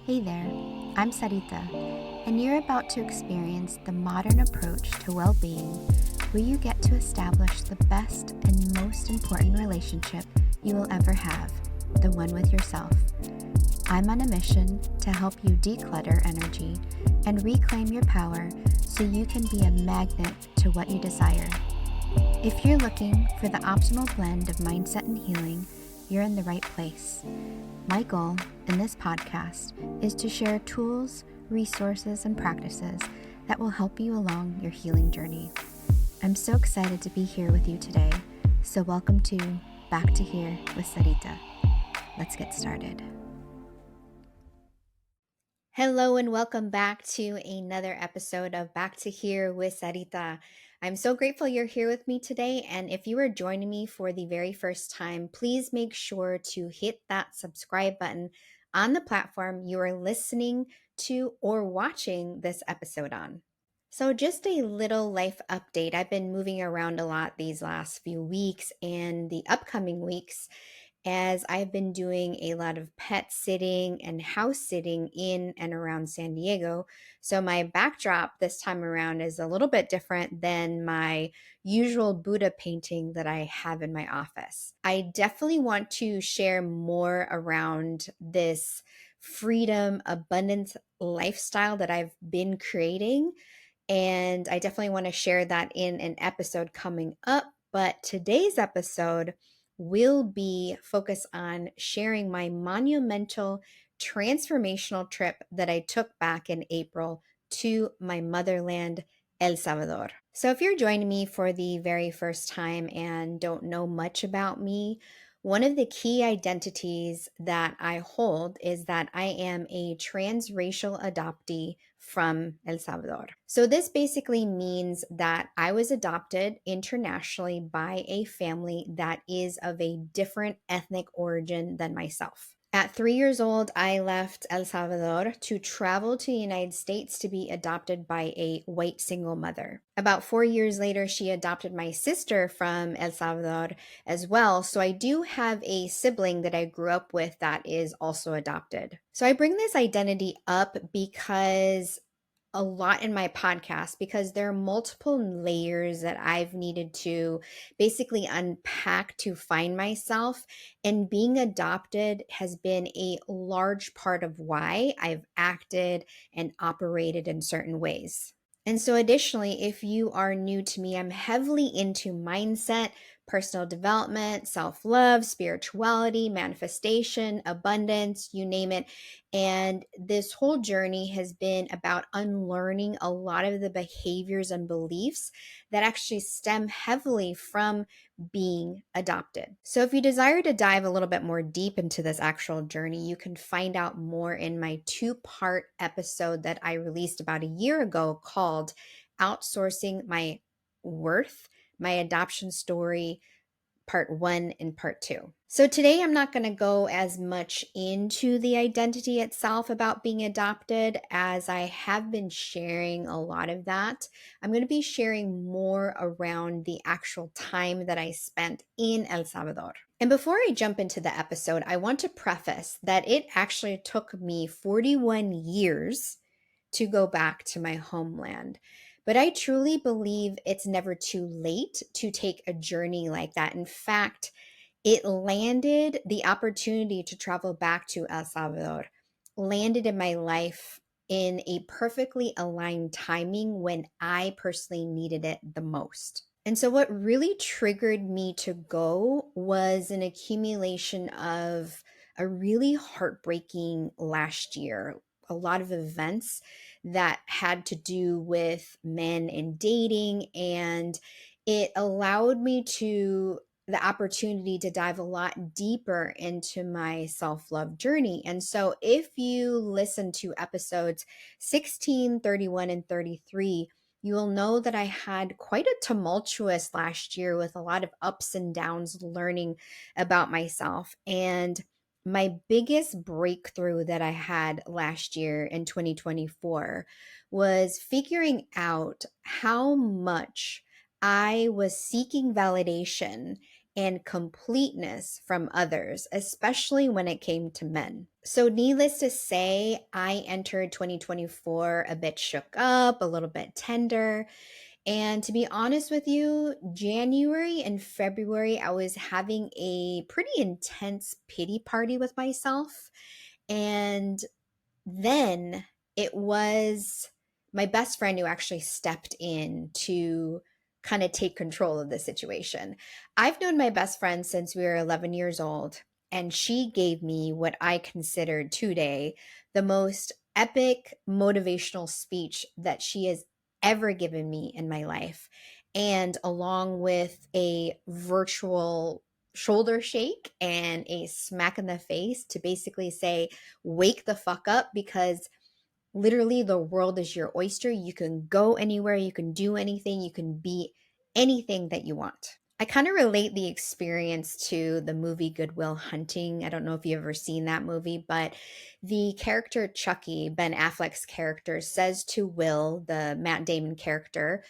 Hey there, I'm Sarita, and you're about to experience the modern approach to well-being where you get to establish the best and most important relationship you will ever have, the one with yourself. I'm on a mission to help you declutter energy and reclaim your power so you can be a magnet to what you desire. If you're looking for the optimal blend of mindset and healing, you're in the right place. My goal in this podcast is to share tools, resources, and practices that will help you along your healing journey. I'm so excited to be here with you today, so welcome to Back to Here with Sarita. Let's get started. Hello and welcome back to another episode of Back to Here with Sarita. I'm so grateful you're here with me today, and if you are joining me for the very first time, please make sure to hit that subscribe button on the platform you are listening to or watching this episode on. So just a little life update. I've been moving around a lot these last few weeks and the upcoming weeks, as I've been doing a lot of pet sitting and house sitting in and around San Diego. So my backdrop this time around is a little bit different than my usual Buddha painting that I have in my office. I definitely want to share more around this freedom, abundance lifestyle that I've been creating. And I definitely want to share that in an episode coming up. But today's episode will be focused on sharing my monumental transformational trip that I took back in April to my motherland, El Salvador. So if you're joining me for the very first time and don't know much about me, one of the key identities that I hold is that I am a transracial adoptee from El Salvador. So this basically means that I was adopted internationally by a family that is of a different ethnic origin than myself. At 3 years old, I left El Salvador to travel to the United States to be adopted by a white single mother. About 4 years later, she adopted my sister from El Salvador as well. So I do have a sibling that I grew up with that is also adopted. So I bring this identity up because a lot in my podcast, because there are multiple layers that I've needed to basically unpack to find myself. And being adopted has been a large part of why I've acted and operated in certain ways. And so, additionally, if you are new to me, I'm heavily into mindset, personal development, self love, spirituality, manifestation, abundance, you name it. And this whole journey has been about unlearning a lot of the behaviors and beliefs that actually stem heavily from being adopted. So, if you desire to dive a little bit more deep into this actual journey, you can find out more in my 2-part episode that I released about a year ago called Outsourcing My Worth, My Adoption Story, Part 1 and Part 2. So today I'm not going to go as much into the identity itself about being adopted, as I have been sharing a lot of that. I'm going to be sharing more around the actual time that I spent in El Salvador. And before I jump into the episode, I want to preface that it actually took me 41 years to go back to my homeland. But I truly believe it's never too late to take a journey like that. In fact, the opportunity to travel back to El Salvador landed in my life in a perfectly aligned timing when I personally needed it the most. And so what really triggered me to go was an accumulation of a really heartbreaking last year, a lot of events that had to do with men and dating, and it allowed me the opportunity to dive a lot deeper into my self-love journey. And so if you listen to episodes 16, 31, and 33, you will know that I had quite a tumultuous last year with a lot of ups and downs learning about myself. And my biggest breakthrough that I had last year in 2024 was figuring out how much I was seeking validation and completeness from others, especially when it came to men. So, needless to say, I entered 2024 a bit shook up, a little bit tender. And to be honest with you, January and February, I was having a pretty intense pity party with myself. And then it was my best friend who actually stepped in to kind of take control of the situation. I've known my best friend since we were 11 years old, and she gave me what I considered today the most epic motivational speech that she has ever given me in my life. And along with a virtual shoulder shake and a smack in the face to basically say, wake the fuck up, because literally the world is your oyster. You can go anywhere, you can do anything, you can be anything that you want. I kind of relate the experience to the movie Good Will Hunting. I don't know if you've ever seen that movie, but the character Chucky, Ben Affleck's character, says to Will, the Matt Damon character,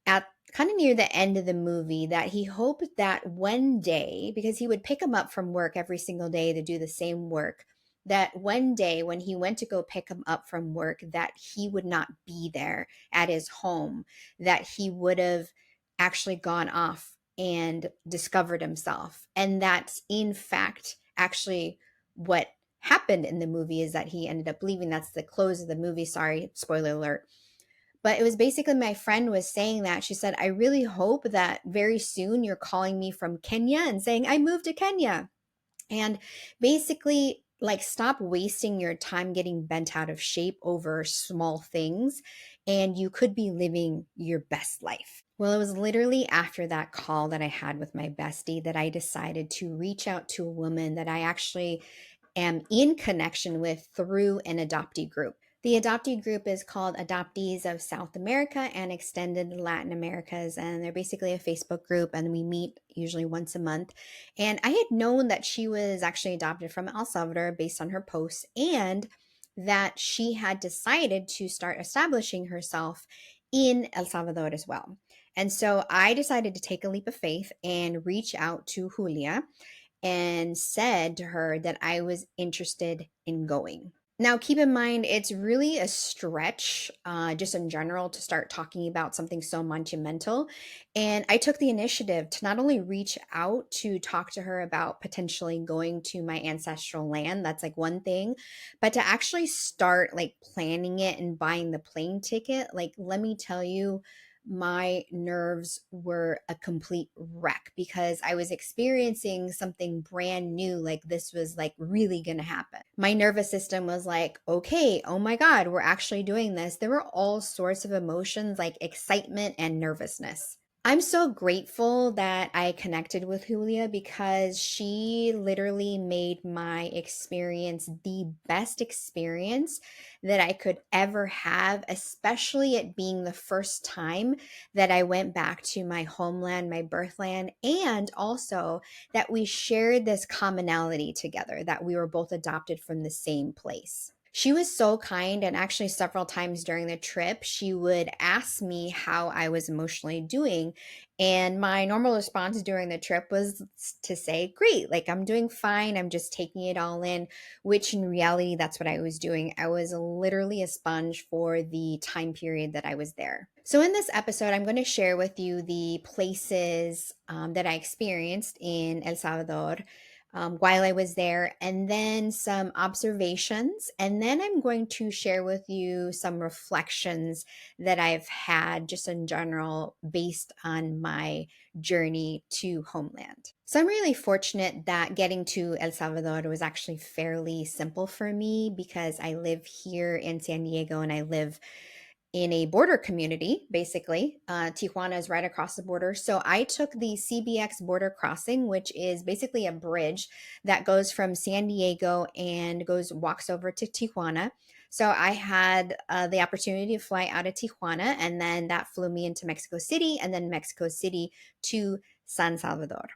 at kind of near the end of the movie, that he hoped that one day, because he would pick him up from work every single day to do the same work, that one day when he went to go pick him up from work, that he would not be there at his home, that he would have actually gone off and discovered himself. And that's in fact actually what happened in the movie, is that he ended up leaving. That's the close of the movie. Sorry, spoiler alert. But it was basically, my friend was saying that. She said, I really hope that very soon you're calling me from Kenya and saying, I moved to Kenya. And basically, like, stop wasting your time getting bent out of shape over small things. And you could be living your best life. Well, it was literally after that call that I had with my bestie that I decided to reach out to a woman that I actually am in connection with through an adoptee group. The adoptee group is called Adoptees of South America and Extended Latin Americas, and they're basically a Facebook group, and we meet usually once a month. And I had known that she was actually adopted from El Salvador based on her posts, and that she had decided to start establishing herself in El Salvador as well. And so I decided to take a leap of faith and reach out to Julia and said to her that I was interested in going. Now, keep in mind, it's really a stretch, just in general, to start talking about something so monumental. And I took the initiative to not only reach out to talk to her about potentially going to my ancestral land, that's like one thing, but to actually start like planning it and buying the plane ticket. Like, let me tell you, my nerves were a complete wreck because I was experiencing something brand new. Like, this was like really going to happen. My nervous system was like, okay, oh my God, we're actually doing this. There were all sorts of emotions like excitement and nervousness. I'm so grateful that I connected with Julia because she literally made my experience the best experience that I could ever have, especially it being the first time that I went back to my homeland, my birthland, and also that we shared this commonality together, that we were both adopted from the same place. She was so kind, and actually, several times during the trip, she would ask me how I was emotionally doing. And my normal response during the trip was to say, great, like I'm doing fine. I'm just taking it all in, which in reality, that's what I was doing. I was literally a sponge for the time period that I was there. So, in this episode, I'm going to share with you the places that I experienced in El Salvador while I was there, and then some observations. And then I'm going to share with you some reflections that I've had just in general based on my journey to homeland. So I'm really fortunate that getting to El Salvador was actually fairly simple for me because I live here in San Diego and I live in a border community, basically. Tijuana is right across the border. So I took the CBX border crossing, which is basically a bridge that goes from San Diego and walks over to Tijuana. So I had the opportunity to fly out of Tijuana, and then that flew me into Mexico City, and then Mexico City to San Salvador.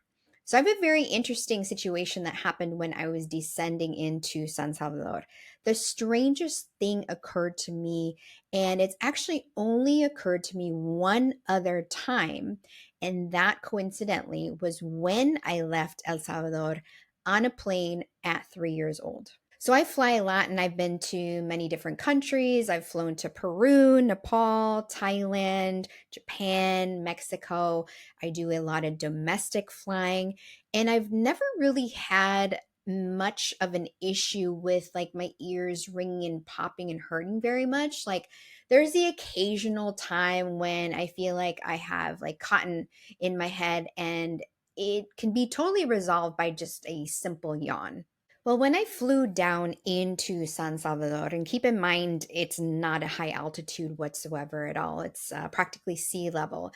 So I have a very interesting situation that happened when I was descending into San Salvador. The strangest thing occurred to me, and it's actually only occurred to me one other time. And that coincidentally was when I left El Salvador on a plane at 3 years old. So I fly a lot and I've been to many different countries. I've flown to Peru, Nepal, Thailand, Japan, Mexico. I do a lot of domestic flying, and I've never really had much of an issue with like my ears ringing and popping and hurting very much. Like there's the occasional time when I feel like I have like cotton in my head, and it can be totally resolved by just a simple yawn. Well, when I flew down into San Salvador, and keep in mind, it's not a high altitude whatsoever at all, it's practically sea level.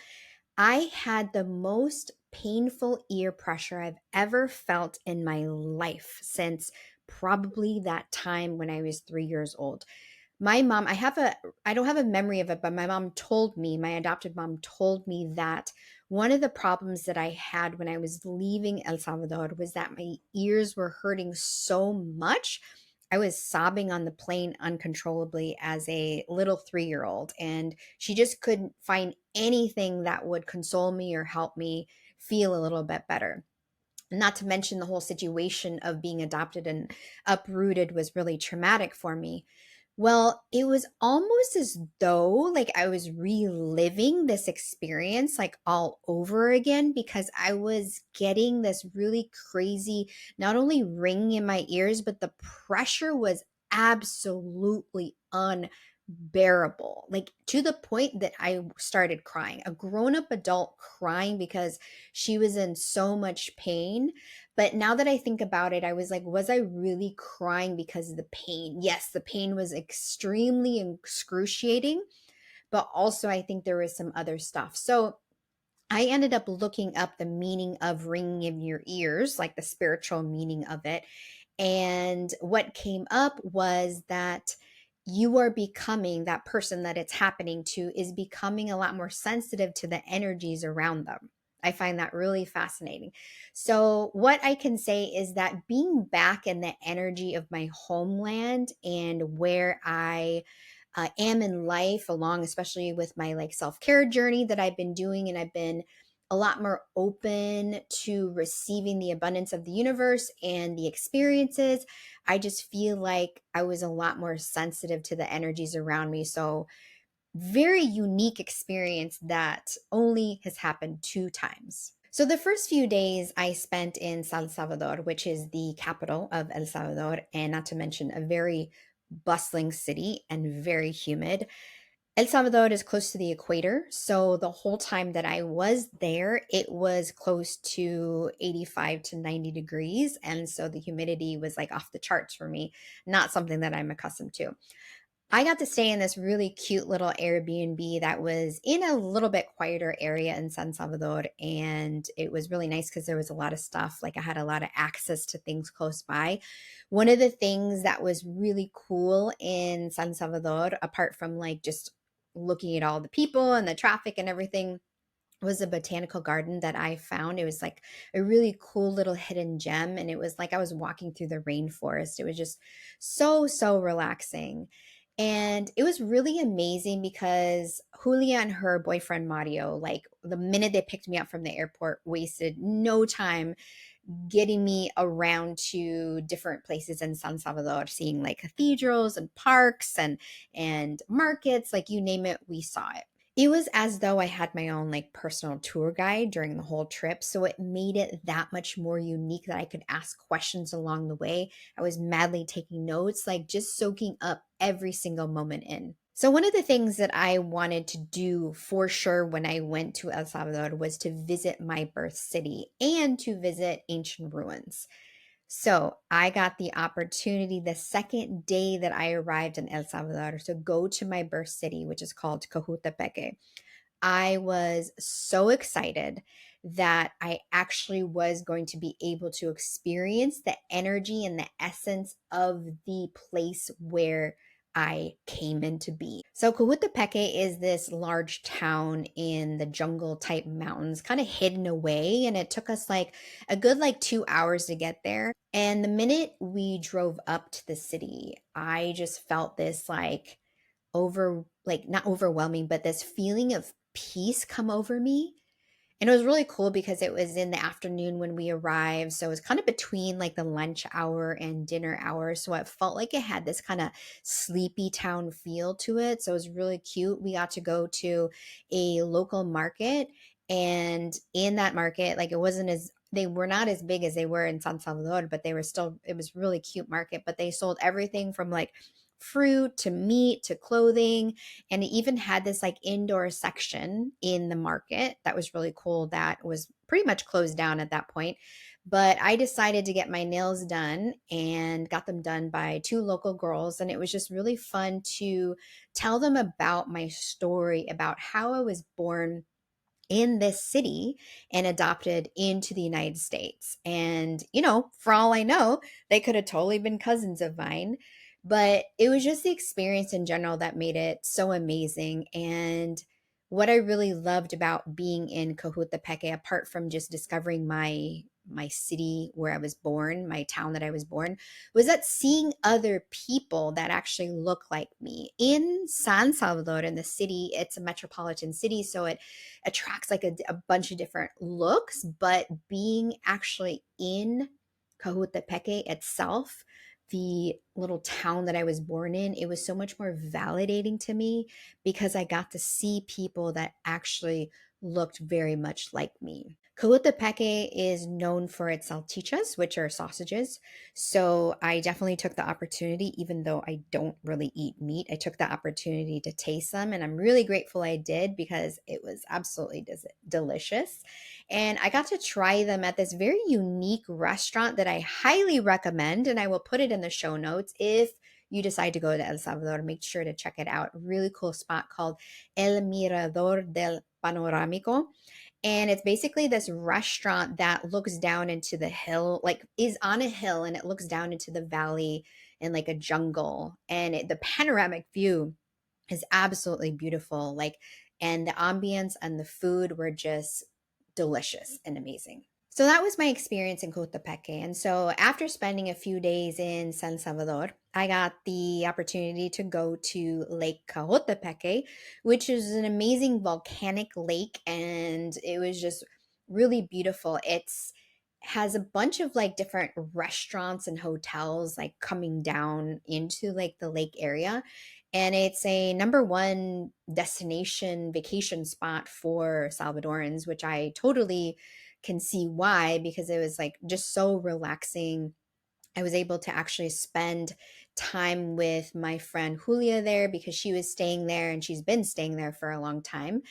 I had the most painful ear pressure I've ever felt in my life since probably that time when I was 3 years old. My mom, I don't have a memory of it, but my mom told me, my adopted mom told me that one of the problems that I had when I was leaving El Salvador was that my ears were hurting so much. I was sobbing on the plane uncontrollably as a little 3 year old, and she just couldn't find anything that would console me or help me feel a little bit better. Not to mention the whole situation of being adopted and uprooted was really traumatic for me. Well, it was almost as though like I was reliving this experience like all over again, because I was getting this really crazy, not only ringing in my ears, but the pressure was absolutely unbearable. Like to the point that I started crying, a grown-up adult crying because she was in so much pain. But now that I think about it, I was like, was I really crying because of the pain? Yes, the pain was extremely excruciating, but also I think there was some other stuff. So I ended up looking up the meaning of ringing in your ears, like the spiritual meaning of it. And what came up was that you are becoming, that person that it's happening to is becoming a lot more sensitive to the energies around them. I find that really fascinating. So, what I can say is that being back in the energy of my homeland and where I am in life, along especially with my like self-care journey that I've been doing, and I've been a lot more open to receiving the abundance of the universe and the experiences. I just feel like I was a lot more sensitive to the energies around me. So very unique experience that only has happened 2 times. So the first few days I spent in San Salvador, which is the capital of El Salvador, and not to mention a very bustling city and very humid. El Salvador is close to the equator, so the whole time that I was there, it was close to 85 to 90 degrees, and so the humidity was like off the charts for me, not something that I'm accustomed to. I got to stay in this really cute little Airbnb that was in a little bit quieter area in San Salvador. And it was really nice because there was a lot of stuff. Like I had a lot of access to things close by. One of the things that was really cool in San Salvador, apart from like just looking at all the people and the traffic and everything, was a botanical garden that I found. It was like a really cool little hidden gem. And it was like I was walking through the rainforest. It was just so, so relaxing. And it was really amazing because Julia and her boyfriend Mario, like the minute they picked me up from the airport, wasted no time getting me around to different places in San Salvador, seeing like cathedrals and parks and markets, like you name it, we saw it. It was as though I had my own like personal tour guide during the whole trip. So it made it that much more unique that I could ask questions along the way. I was madly taking notes, like just soaking up every single moment in. So, one of the things that I wanted to do for sure when I went to El Salvador was to visit my birth city and to visit ancient ruins. So I got the opportunity the second day that I arrived in El Salvador to go to my birth city, which is called Cojutepeque. I was so excited that I actually was going to be able to experience the energy and the essence of the place where I came into be. So Cojutepeque is this large town in the jungle type mountains, kind of hidden away, and it took us like a good like 2 hours to get there. And the minute we drove up to the city, I just felt this like over like not overwhelming, but this feeling of peace come over me. And it was really cool because it was in the afternoon when we arrived. So it was kind of between like the lunch hour and dinner hour. So it felt like it had this kind of sleepy town feel to it. So it was really cute. We got to go to a local market. And in that market, like it wasn't as, they were not as big as they were in San Salvador, but they were still, it was really cute market. But they sold everything from like fruit to meat to clothing, and it even had this like indoor section in the market that was really cool, that was pretty much closed down at that point. But I decided to get my nails done and got them done by two local girls, and it was just really fun to tell them about my story, about how I was born in this city and adopted into the United States. And, for all I know, they could have totally been cousins of mine. But it was just the experience in general that made it so amazing. And what I really loved about being in Cojutepeque, apart from just discovering my city where I was born, my town that I was born, was that seeing other people that actually look like me. In San Salvador, in the city, it's a metropolitan city, so it attracts like a bunch of different looks, but being actually in Cojutepeque itself, the little town that I was born in, it was so much more validating to me because I got to see people that actually looked very much like me. Cojutepeque is known for its salchichas, which are sausages. So I definitely took the opportunity, even though I don't really eat meat, I took the opportunity to taste them. And I'm really grateful I did because it was absolutely delicious. And I got to try them at this very unique restaurant that I highly recommend. And I will put it in the show notes if you decide to go to El Salvador. Make sure to check it out. A really cool spot called El Mirador del Panoramico. And it's basically this restaurant that looks down into the hill, like is on a hill, and it looks down into the valley and like a jungle. And the panoramic view is absolutely beautiful. Like, and the ambience and the food were just delicious and amazing. So that was my experience in Cojutepeque. And so after spending a few days in San Salvador, I got the opportunity to go to Lake Cojutepeque, which is an amazing volcanic lake, and it was just really beautiful. It's has a bunch of like different restaurants and hotels like coming down into like the lake area, and it's a number one destination vacation spot for Salvadorans, which I totally can see why, because it was like just so relaxing. I was able to actually spend time with my friend Julia there because she was staying there and she's been staying there for a long time.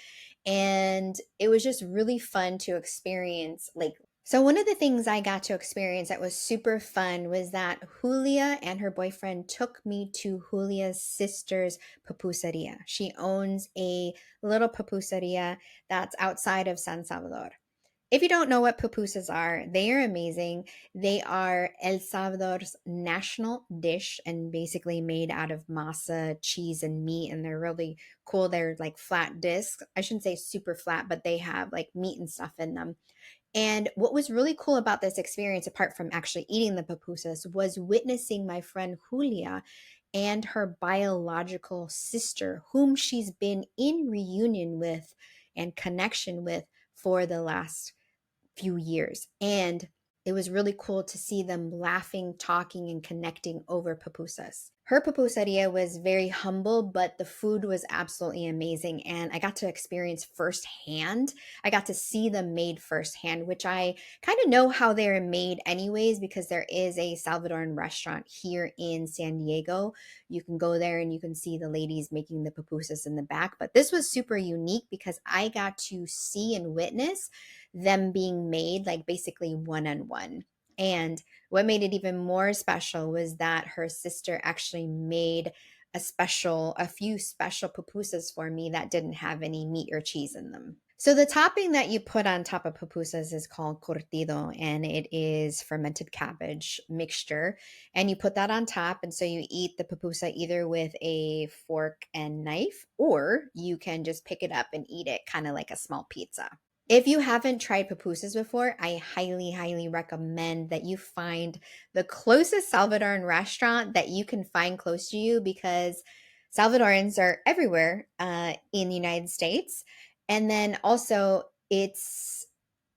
And it was just really fun to experience like, so one of the things I got to experience that was super fun was that Julia and her boyfriend took me to Julia's sister's pupuseria. She owns a little pupuseria that's outside of San Salvador. If you don't know what pupusas are, they are amazing. They are El Salvador's national dish and basically made out of masa, cheese, and meat. And they're really cool. They're like flat discs. I shouldn't say super flat, but they have like meat and stuff in them. And what was really cool about this experience, apart from actually eating the pupusas, was witnessing my friend Julia and her biological sister, whom she's been in reunion with and connection with for the last few years. And it was really cool to see them laughing, talking, and connecting over pupusas. Her pupuseria was very humble, but the food was absolutely amazing. And I got to experience firsthand. I got to see them made firsthand, which I kind of know how they're made anyways, because there is a Salvadoran restaurant here in San Diego. You can go there and you can see the ladies making the pupusas in the back. But this was super unique because I got to see and witness them being made like basically one on one. And what made it even more special was that her sister actually made a few special pupusas for me that didn't have any meat or cheese in them. So the topping that you put on top of pupusas is called curtido, and it is fermented cabbage mixture. And you put that on top, and so you eat the pupusa either with a fork and knife, or you can just pick it up and eat it kind of like a small pizza. If you haven't tried pupusas before, I highly, highly recommend that you find the closest Salvadoran restaurant that you can find close to you, because Salvadorans are everywhere in the United States. And then also, It's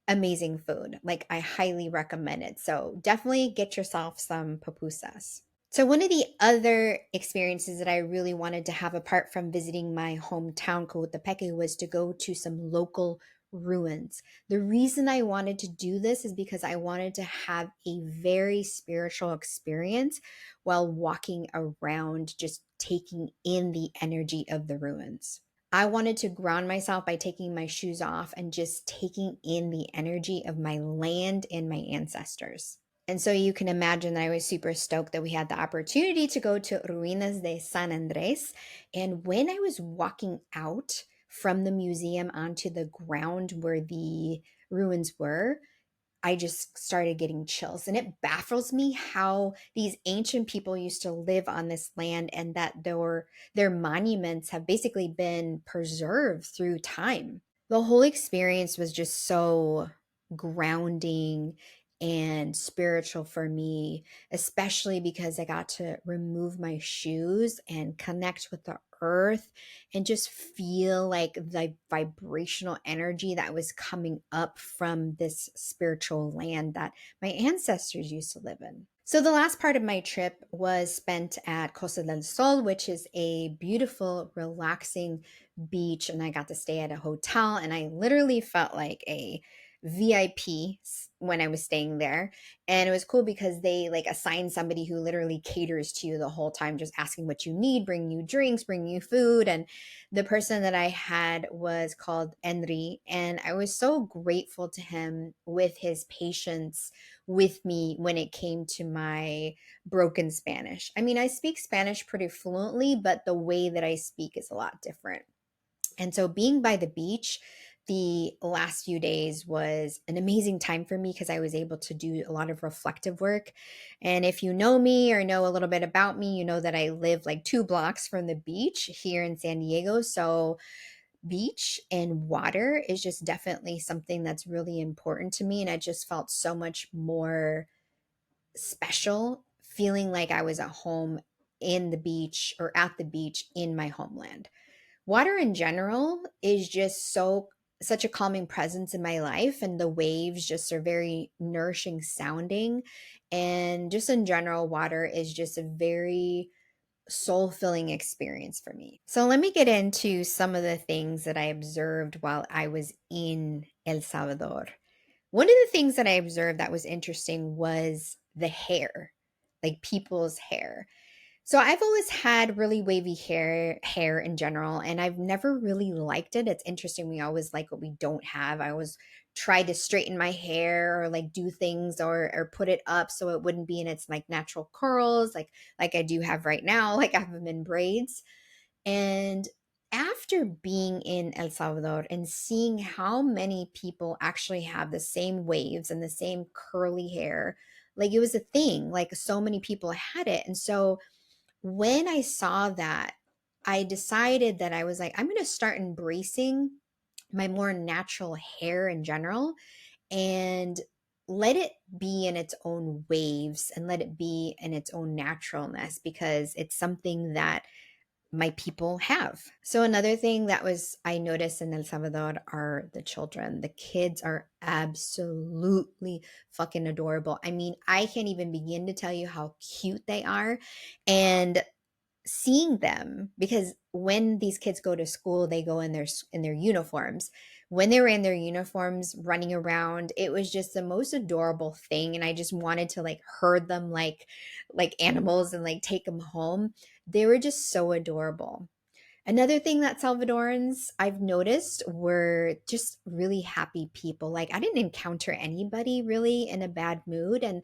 amazing food. Like, I highly recommend it. So definitely get yourself some pupusas. So, one of the other experiences that I really wanted to have apart from visiting my hometown, Cojutepeque, was to go to some local ruins. The reason I wanted to do this is because I wanted to have a very spiritual experience while walking around, just taking in the energy of the ruins. I wanted to ground myself by taking my shoes off and just taking in the energy of my land and my ancestors. And so you can imagine that I was super stoked that we had the opportunity to go to Ruinas de San Andres. And when I was walking out from the museum onto the ground where the ruins were, I just started getting chills. And it baffles me how these ancient people used to live on this land and that their monuments have basically been preserved through time. The whole experience was just so grounding and spiritual for me, especially because I got to remove my shoes and connect with the earth and just feel like the vibrational energy that was coming up from this spiritual land that my ancestors used to live in. So, the last part of my trip was spent at Costa del Sol, which is a beautiful, relaxing beach, and I got to stay at a hotel, and I literally felt like a VIP when I was staying there. And it was cool because they like assign somebody who literally caters to you the whole time, just asking what you need, bringing you drinks, bringing you food. And the person that I had was called Henry, and I was so grateful to him with his patience with me when it came to my broken Spanish. I mean, I speak Spanish pretty fluently, but the way that I speak is a lot different. And so being by the beach the last few days was an amazing time for me because I was able to do a lot of reflective work. And if you know me or know a little bit about me, you know that I live like 2 blocks from the beach here in San Diego. So beach and water is just definitely something that's really important to me. And I just felt so much more special feeling like I was at home in the beach or at the beach in my homeland. Water in general is just such a calming presence in my life, and the waves just are very nourishing sounding. And just in general, water is just a very soul filling experience for me. So, let me get into some of the things that I observed while I was in El Salvador. One of the things that I observed that was interesting was the hair, like people's hair. So I've always had really wavy hair in general, and I've never really liked it. It's interesting. We always like what we don't have. I always try to straighten my hair or like do things or put it up so it wouldn't be in its like natural curls, like I do have right now. Like I have them in braids. And after being in El Salvador and seeing how many people actually have the same waves and the same curly hair, like it was a thing. Like so many people had it. And so when I saw that, I decided that I was like, I'm going to start embracing my more natural hair in general and let it be in its own waves and let it be in its own naturalness because it's something that my people have. So another thing that was I noticed in El Salvador are the children. The kids are absolutely fucking adorable. I mean, I can't even begin to tell you how cute they are. And seeing them because when these kids go to school they go in their uniforms. When they were in their uniforms running around, it was just the most adorable thing, and I just wanted to like herd them like animals and like take them home. They were just so adorable. Another thing that Salvadorans I've noticed were just really happy people. Like I didn't encounter anybody really in a bad mood, and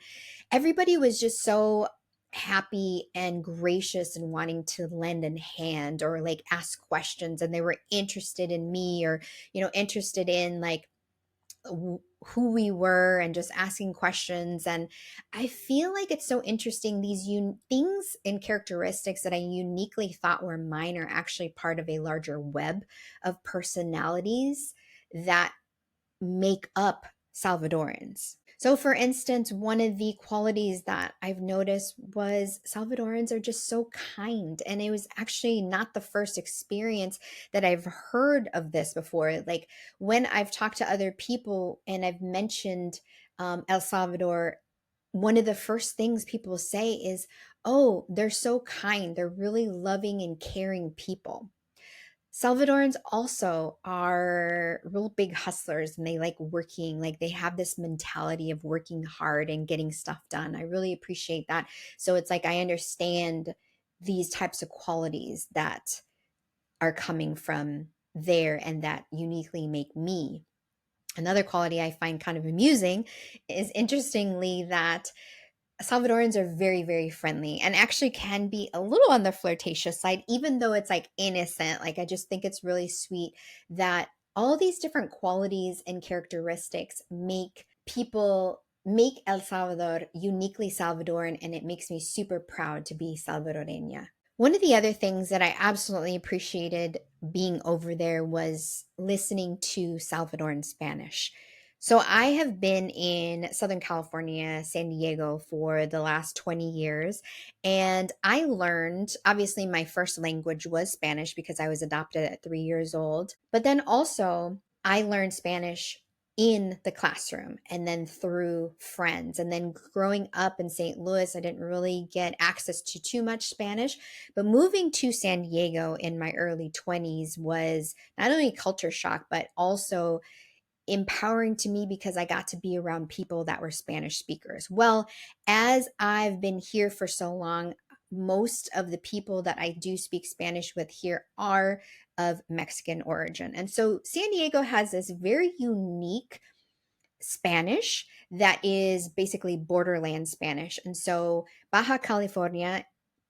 everybody was just so happy and gracious and wanting to lend a hand or like ask questions, and they were interested in me or interested in like who we were and just asking questions. And I feel like it's so interesting, these things and characteristics that I uniquely thought were mine are actually part of a larger web of personalities that make up Salvadorans. So, for instance, one of the qualities that I've noticed was Salvadorans are just so kind. And it was actually not the first experience that I've heard of this before. Like when I've talked to other people and I've mentioned El Salvador, one of the first things people say is, oh, they're so kind. They're really loving and caring people. Salvadorans also are real big hustlers and they like working, like they have this mentality of working hard and getting stuff done. I really appreciate that. So it's like I understand these types of qualities that are coming from there and that uniquely make me. Another quality I find kind of amusing is interestingly that Salvadorans are very, very friendly and actually can be a little on the flirtatious side, even though it's like innocent. Like, I just think it's really sweet that all these different qualities and characteristics make El Salvador uniquely Salvadoran, and it makes me super proud to be Salvadoreña. One of the other things that I absolutely appreciated being over there was listening to Salvadoran Spanish. So I have been in Southern California, San Diego for the last 20 years. And I learned, obviously, my first language was Spanish because I was adopted at 3 years old. But then also, I learned Spanish in the classroom and then through friends. And then growing up in St. Louis, I didn't really get access to too much Spanish. But moving to San Diego in my early 20s was not only culture shock, but also empowering to me because I got to be around people that were Spanish speakers. Well, as I've been here for so long, most of the people that I do speak Spanish with here are of Mexican origin. And so San Diego has this very unique Spanish that is basically borderland Spanish. And so Baja California,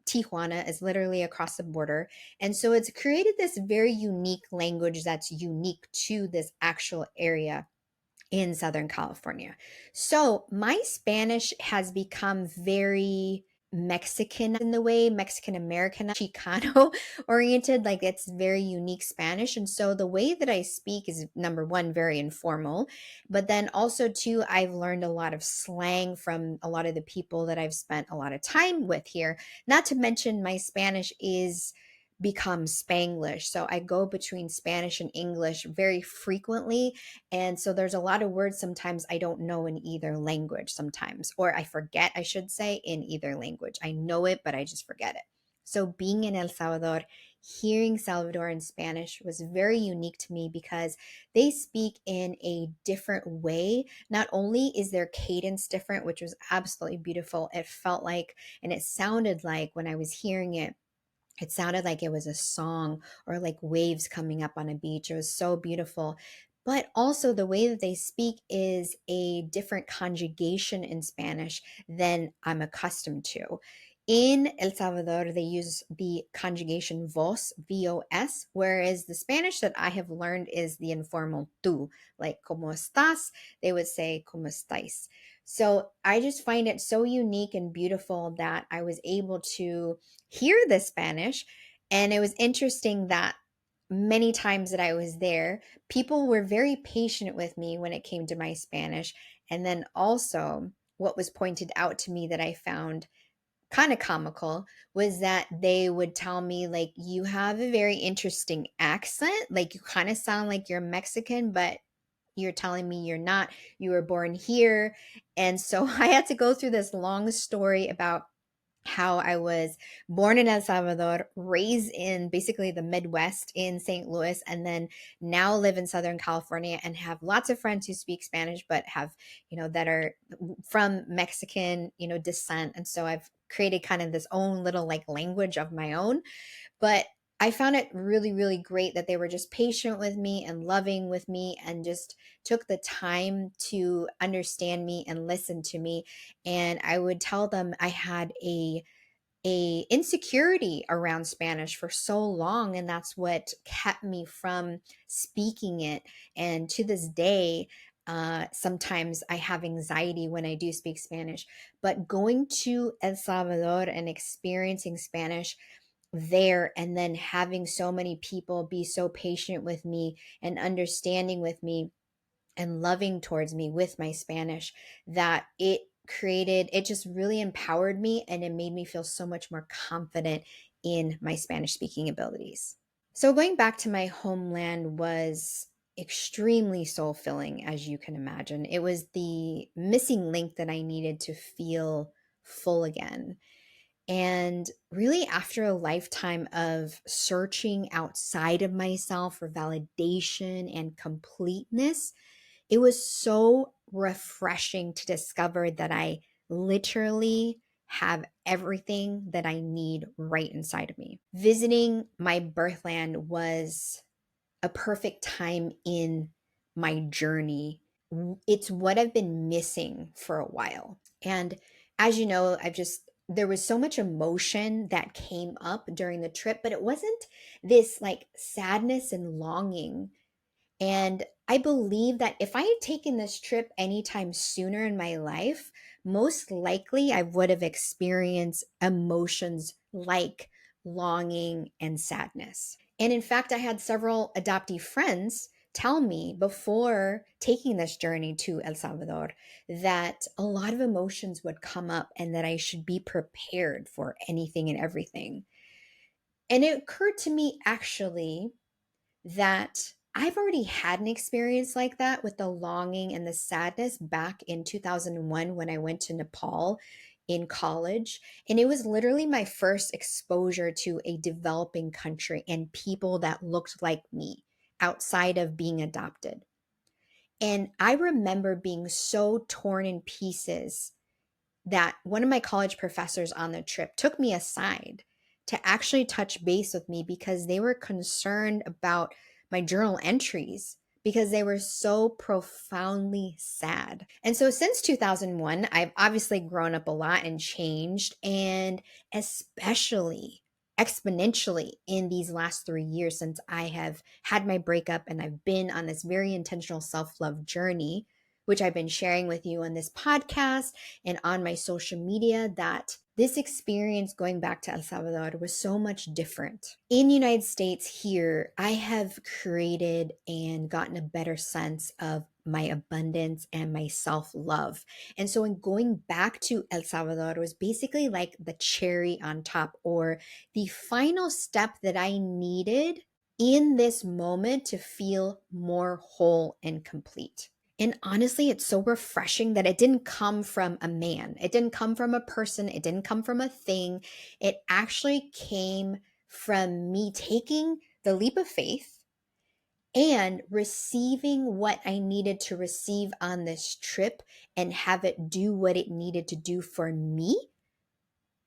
Tijuana is literally across the border. And so it's created this very unique language that's unique to this actual area in Southern California. So my Spanish has become very Mexican in the way, Mexican American, Chicano oriented, like it's very unique Spanish. And so the way that I speak is number one, very informal. But then also, too, I've learned a lot of slang from a lot of the people that I've spent a lot of time with here. Not to mention, my Spanish is become Spanglish. So I go between Spanish and English very frequently, and so there's a lot of words sometimes I don't know in either language sometimes, or I forget, I should say, in either language. I know it, but I just forget it. So being in El Salvador, hearing Salvadoran Spanish was very unique to me because they speak in a different way. Not only is their cadence different, which was absolutely beautiful, it felt like, and it sounded like when I was hearing it, it sounded like it was a song or like waves coming up on a beach. It was so beautiful. But also, the way that they speak is a different conjugation in Spanish than I'm accustomed to. In El Salvador, they use the conjugation vos, VOS, whereas the Spanish that I have learned is the informal tú, like como estás, they would say como estáis. So I just find it so unique and beautiful that I was able to hear the Spanish. And it was interesting that many times that I was there, people were very patient with me when it came to my Spanish. And then also, what was pointed out to me that I found kind of comical was that they would tell me, like, you have a very interesting accent. Like, you kind of sound like you're Mexican, but you're telling me you're not. You were born here. And so I had to go through this long story about how I was born in El Salvador, raised in basically the Midwest in St. Louis, and then now live in Southern California and have lots of friends who speak Spanish, but have, that are from Mexican, descent. And so I've created kind of this own little like language of my own. But I found it really, really great that they were just patient with me and loving with me and just took the time to understand me and listen to me. And I would tell them I had a insecurity around Spanish for so long, and that's what kept me from speaking it. And to this day, sometimes I have anxiety when I do speak Spanish. But going to El Salvador and experiencing Spanish there, and then having so many people be so patient with me and understanding with me, and loving towards me with my Spanish that it just really empowered me, and it made me feel so much more confident in my Spanish speaking abilities. So going back to my homeland was extremely soul filling, as you can imagine. It was the missing link that I needed to feel full again. And really, after a lifetime of searching outside of myself for validation and completeness, it was so refreshing to discover that I literally have everything that I need right inside of me. Visiting my birthland was a perfect time in my journey. It's what I've been missing for a while. And as you know, there was so much emotion that came up during the trip, but it wasn't this like sadness and longing. And I believe that if I had taken this trip anytime sooner in my life, most likely I would have experienced emotions like longing and sadness. And in fact, I had several adoptee friends tell me before taking this journey to El Salvador that a lot of emotions would come up and that I should be prepared for anything and everything. And it occurred to me actually that I've already had an experience like that with the longing and the sadness back in 2001 when I went to Nepal in college. And it was literally my first exposure to a developing country and people that looked like me outside of being adopted. And I remember being so torn in pieces that one of my college professors on the trip took me aside to actually touch base with me because they were concerned about my journal entries because they were so profoundly sad. And so since 2001, I've obviously grown up a lot and changed, and especially exponentially in these last 3 years since I have had my breakup and I've been on this very intentional self love journey, which I've been sharing with you on this podcast and on my social media, that this experience going back to El Salvador was so much different. In the United States here, I have created and gotten a better sense of my abundance and my self-love. And so in going back to El Salvador was basically like the cherry on top, or the final step that I needed in this moment to feel more whole and complete. And honestly, it's so refreshing that it didn't come from a man. It didn't come from a person. It didn't come from a thing. It actually came from me taking the leap of faith and receiving what I needed to receive on this trip and have it do what it needed to do for me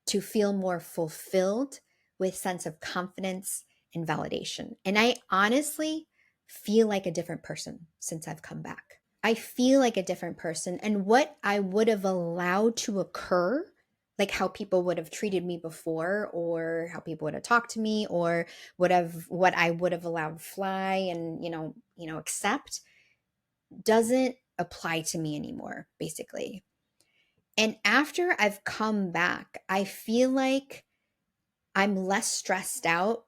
to feel more fulfilled with sense of confidence and validation. And I honestly feel like a different person since I've come back. I feel like a different person, and what I would have allowed to occur, like how people would have treated me before, or how people would have talked to me, or what I would have allowed fly and accept, doesn't apply to me anymore, basically. And after I've come back, I feel like I'm less stressed out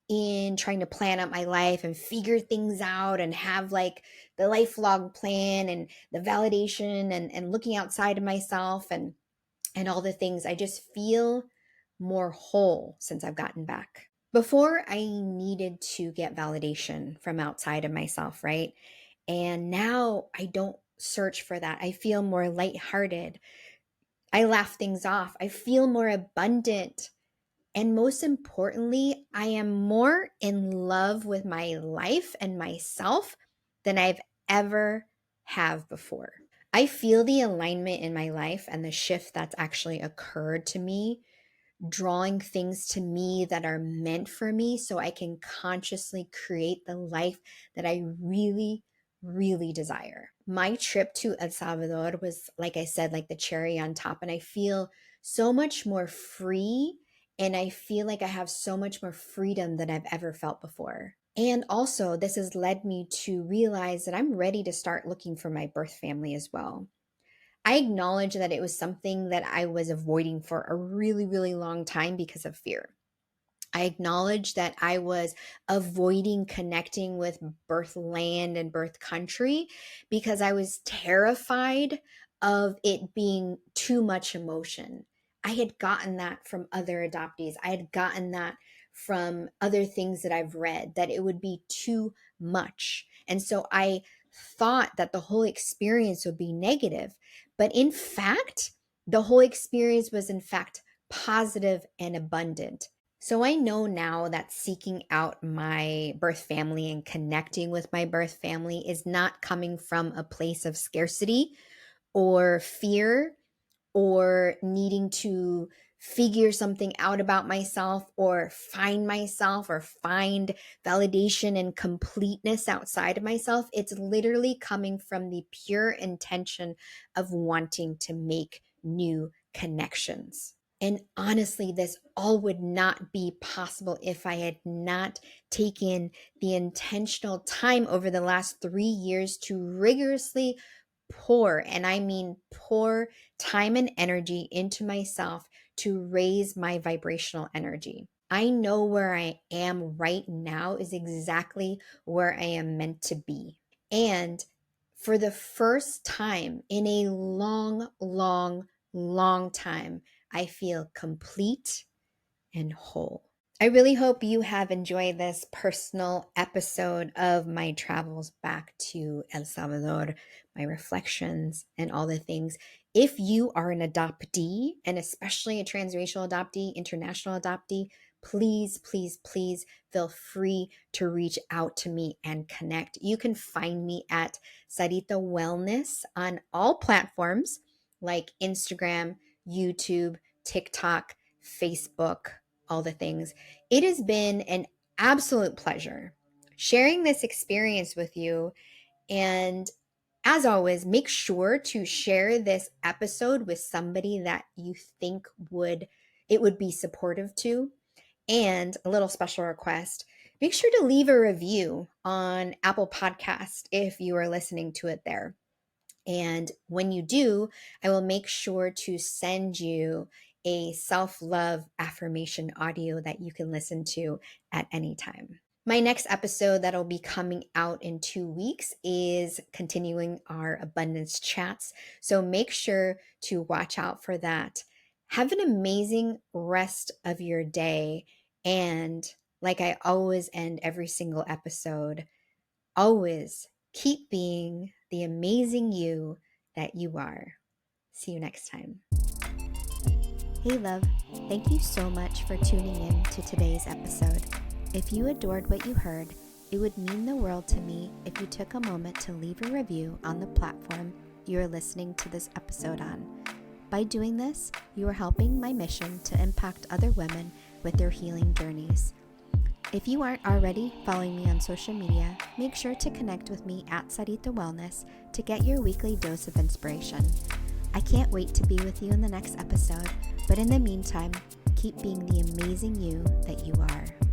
in trying to plan out my life and figure things out and have like the lifelong plan and the validation and looking outside of myself and all the things. I just feel more whole since I've gotten back. Before, I needed to get validation from outside of myself, right? And now I don't search for that. I feel more lighthearted. I laugh things off. I feel more abundant. And most importantly, I am more in love with my life and myself than I've ever have before. I feel the alignment in my life and the shift that's actually occurred to me, drawing things to me that are meant for me so I can consciously create the life that I really, really desire. My trip to El Salvador was, like I said, like the cherry on top, and I feel so much more free, and I feel like I have so much more freedom than I've ever felt before. And also, this has led me to realize that I'm ready to start looking for my birth family as well. I acknowledge that it was something that I was avoiding for a really, really long time because of fear. I acknowledged that I was avoiding connecting with Birthland and birth country because I was terrified of it being too much emotion. I had gotten that from other adoptees. I had gotten that from other things that I've read, that it would be too much. And so I thought that the whole experience would be negative. But in fact, the whole experience was in fact positive and abundant. So I know now that seeking out my birth family and connecting with my birth family is not coming from a place of scarcity or fear or needing to figure something out about myself or find myself or find validation and completeness outside of myself. It's literally coming from the pure intention of wanting to make new connections. And honestly, this all would not be possible if I had not taken the intentional time over the last 3 years to rigorously pour, and I mean pour, time and energy into myself to raise my vibrational energy. I know where I am right now is exactly where I am meant to be. And for the first time in a long, long, long time, I feel complete and whole. I really hope you have enjoyed this personal episode of my travels back to El Salvador, my reflections, and all the things. If you are an adoptee, and especially a transracial adoptee, international adoptee, please, please, please feel free to reach out to me and connect. You can find me at Sarita Wellness on all platforms like Instagram, YouTube, TikTok, Facebook, all the things. It has been an absolute pleasure sharing this experience with you. And as always, make sure to share this episode with somebody that you think it would be supportive to. And a little special request, make sure to leave a review on Apple Podcast if you are listening to it there. And when you do, I will make sure to send you a self-love affirmation audio that you can listen to at any time. My next episode that'll be coming out in 2 weeks is continuing our abundance chats. So make sure to watch out for that. Have an amazing rest of your day. And like I always end every single episode, always keep being the amazing you that you are. See you next time. Hey, love. Thank you so much for tuning in to today's episode. If you adored what you heard, it would mean the world to me if you took a moment to leave a review on the platform you are listening to this episode on. By doing this, you are helping my mission to impact other women with their healing journeys. If you aren't already following me on social media, make sure to connect with me at Sarita Wellness to get your weekly dose of inspiration. I can't wait to be with you in the next episode, but in the meantime, keep being the amazing you that you are.